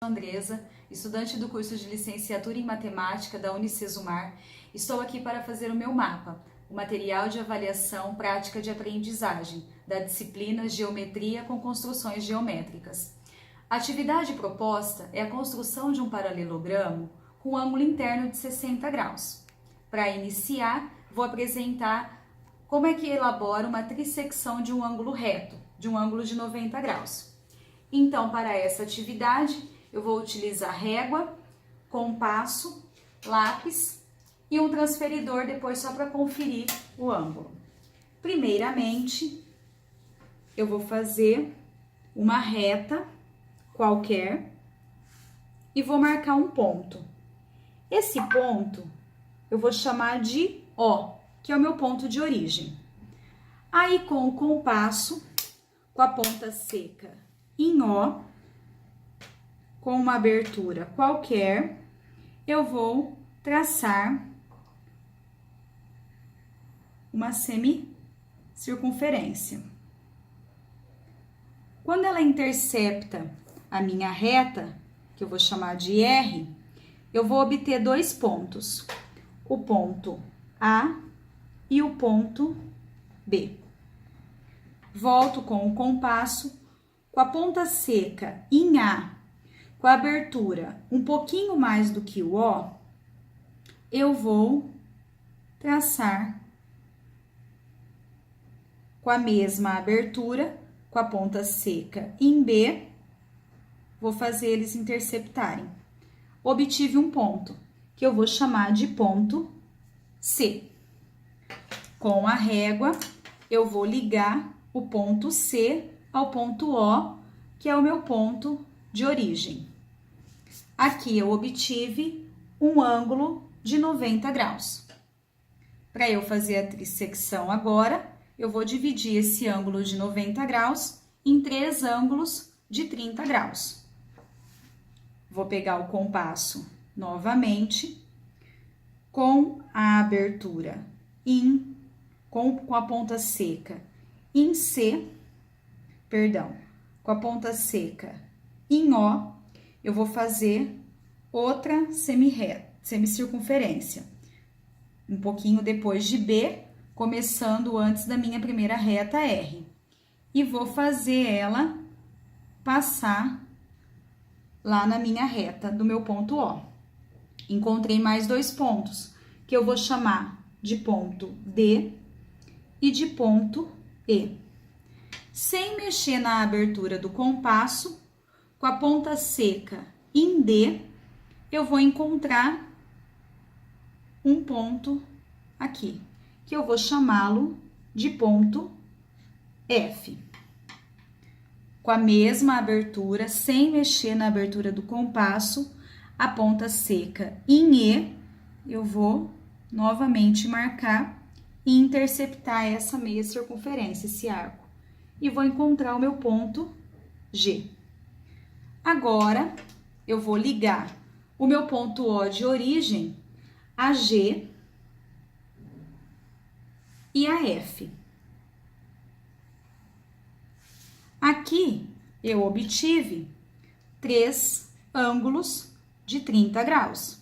Andresa, estudante do curso de Licenciatura em Matemática da Unicesumar. Estou aqui para fazer o meu mapa, o material de avaliação prática de aprendizagem da disciplina Geometria com construções geométricas. A atividade proposta é a construção de um paralelogramo com ângulo interno de 60 graus. Para iniciar, vou apresentar como é que elabora uma trissecção de um ângulo reto, de um ângulo de 90 graus. Então, para essa atividade, eu vou utilizar régua, compasso, lápis e um transferidor depois só para conferir o ângulo. Primeiramente, eu vou fazer uma reta qualquer e vou marcar um ponto. Esse ponto eu vou chamar de O, que é o meu ponto de origem. Aí, com o compasso, com a ponta seca em O, com uma abertura qualquer, eu vou traçar uma semicircunferência. Quando ela intercepta a minha reta, que eu vou chamar de R, eu vou obter dois pontos, o ponto A e o ponto B. Volto com o compasso, com a ponta seca em A, com a abertura um pouquinho mais do que o O, eu vou traçar com a mesma abertura, com a ponta seca em B, vou fazer eles interceptarem. Obtive um ponto, que eu vou chamar de ponto C. Com a régua, eu vou ligar o ponto C ao ponto O, que é o meu ponto de origem. Aqui eu obtive um ângulo de 90 graus. Para eu fazer a trissecção agora, eu vou dividir esse ângulo de 90 graus em 3 ângulos de 30 graus. Vou pegar o compasso novamente, com a abertura com a ponta seca em C, com a ponta seca em O, eu vou fazer outra semicircunferência, um pouquinho depois de B, começando antes da minha primeira reta R. E vou fazer ela passar lá na minha reta do meu ponto O. Encontrei mais dois pontos, que eu vou chamar de ponto D e de ponto E. Sem mexer na abertura do compasso, com a ponta seca em D, eu vou encontrar um ponto aqui, que eu vou chamá-lo de ponto F. Com a mesma abertura, sem mexer na abertura do compasso, a ponta seca em E, eu vou novamente marcar e interceptar essa meia circunferência, esse arco. E vou encontrar o meu ponto G. Agora, eu vou ligar o meu ponto O de origem a G e a F. Aqui, eu obtive 3 ângulos de 30 graus.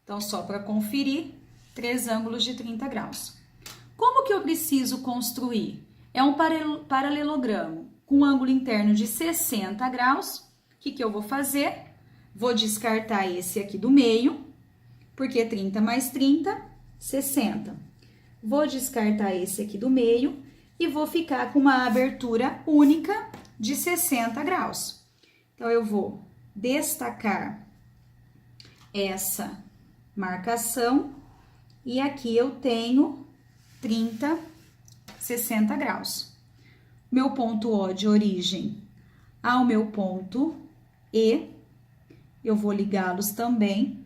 Então, só para conferir, 3 ângulos de 30 graus. Como que eu preciso construir? É um paralelogramo com ângulo interno de 60 graus. O que eu vou fazer? Vou descartar esse aqui do meio, porque 30 mais 30, 60. Vou descartar esse aqui do meio e vou ficar com uma abertura única de 60 graus. Então, eu vou destacar essa marcação e aqui eu tenho 60 graus. Meu ponto O de origem ao meu ponto E, eu vou ligá-los também.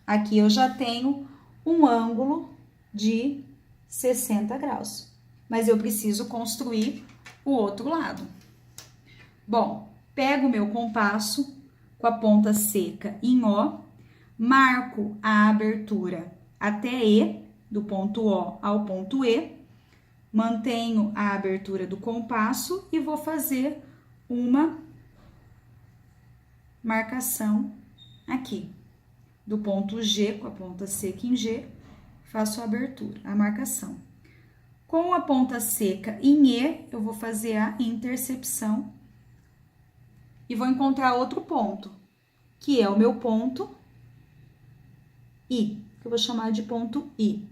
Aqui eu já tenho um ângulo de 60 graus, mas eu preciso construir o outro lado. Bom, pego o meu compasso com a ponta seca em O, marco a abertura até E, do ponto O ao ponto E, mantenho a abertura do compasso e vou fazer uma marcação aqui. Do ponto G com a ponta seca em G, faço a abertura, a marcação. Com a ponta seca em E, eu vou fazer a intercepção e vou encontrar outro ponto, que é o meu ponto I, que eu vou chamar de ponto I.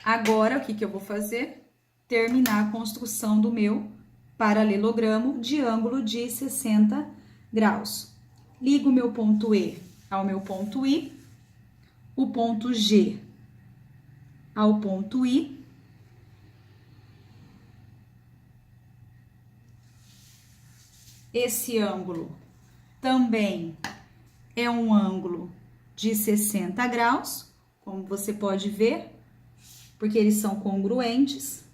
Agora, o que eu vou fazer? Terminar a construção do meu paralelogramo de ângulo de 60 graus. Ligo o meu ponto E ao meu ponto I, o ponto G ao ponto I, esse ângulo também é um ângulo de 60 graus, como você pode ver, porque eles são congruentes.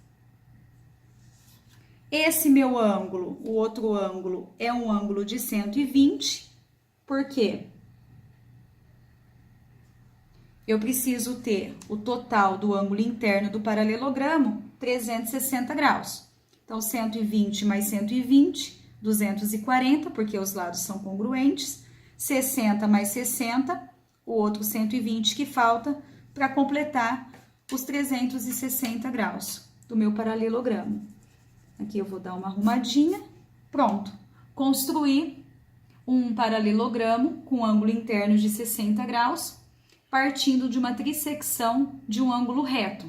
Esse meu ângulo, o outro ângulo, é um ângulo de 120, por quê? Eu preciso ter o total do ângulo interno do paralelogramo, 360 graus. Então, 120 mais 120, 240, porque os lados são congruentes. 60 mais 60, o outro 120 que falta, para completar os 360 graus do meu paralelogramo. Aqui eu vou dar uma arrumadinha. Pronto. Construí um paralelogramo com ângulo interno de 60 graus, partindo de uma trissecção de um ângulo reto.